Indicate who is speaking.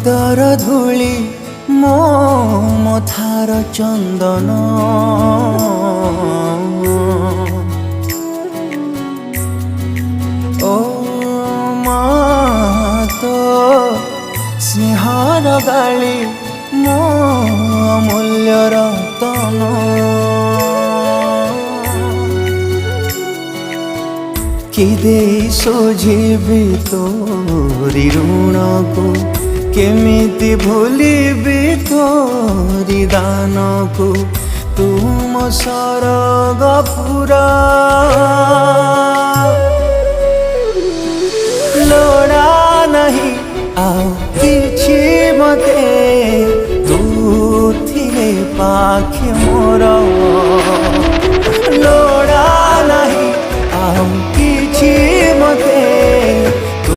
Speaker 1: पादर धूली मो मथार चंदन ओ मातो स्नेहर गाली मो अमूल्य रतन कि दे सोझिबी तोरी ऋण को केमिति भूलिबी तोरी दान को तुम सरग पुरा लोड़ा नहीं आओ किछि मते तू थिले पाखे